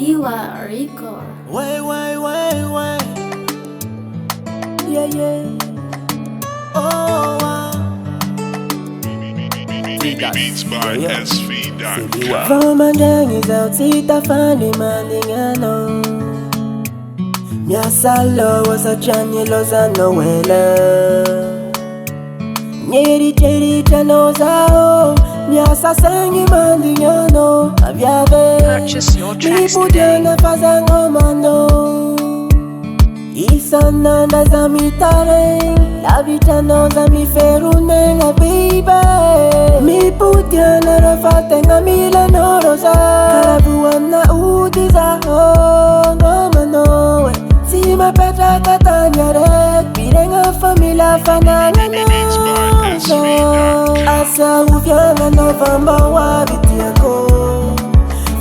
Biwa Record. Way. Yeah. Oh, Beats by SV. Vamandangi zautita fani mandingano. Nyasalo wasachani lozano wela. Nyeri cheri chano zao. Nyasa sengi mandingano. Purchase your tracks today. Mipudana fazango mano. Isana na zamitare. La vita no zamiferune nga baby. Mipudana rafate nga milano rosa. Karabuana udiza ngomano. Sima petra katanyare. Pirenga familia fananga noso. Asa ufianga novamba wabitiako.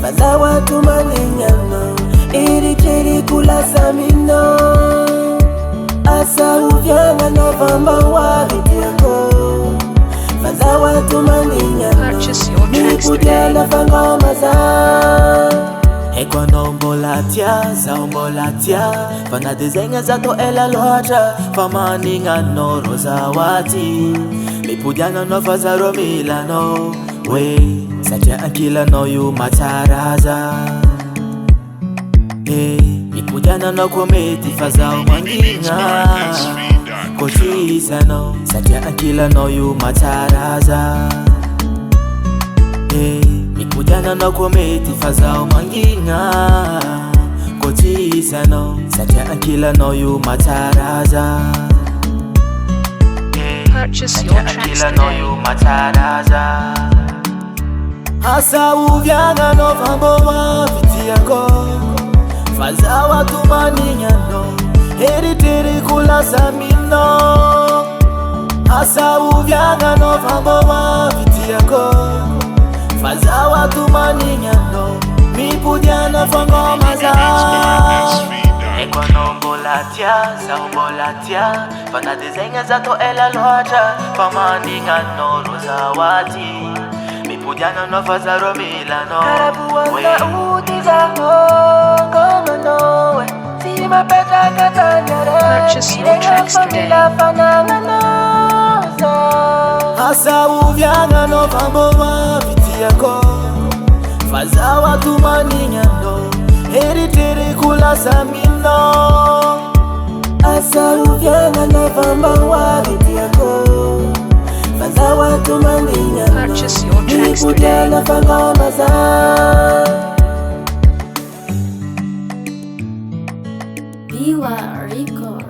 Faza watu maninyano. Iri chiri kula samino. Asa ufianga novamba wabitiako. Faza watu maninyano. Purchase your tracks today. Mipudela fangoma za. Ekwa nombolatia, zaombolatia. Fana desenga zato ela loja. Famaninga no rozawati. Mipudana no fazaro milano. We, sacha ankila no yu mataraza. Mipudana no kometi fazao manginga. Kotisa no, sacha ankila no yu mataraza. Mipudana no kometi fazao manginga. Kotisa no, sacha ankila no yu mataraza. Purchase your tracks today. Mataraza. Asa uvyanga no vamboma vitiako. Faza watu maninyano. Heritiri kula samino. Asa uvyanga no vamboma vitiako. Faza watu maninyano. Mipudana fangoma za. Ekwa nombolatia, zaombolatia. Fana desenga zato ela loja. Famaninga no rozawati. Mipudana no fazaro milano. Karabuana udiza ngomano. Sima petra katanyare. Purchase your tracks today. Asa uvyanga no vamboma vitiako. Faza watu maninyano. Heritiri kula samino. Asa uvyanga no vamboma vitiako. Faza watu maninyano. Purchase your tracks today. Mipudela fangoma za. Biwa Record.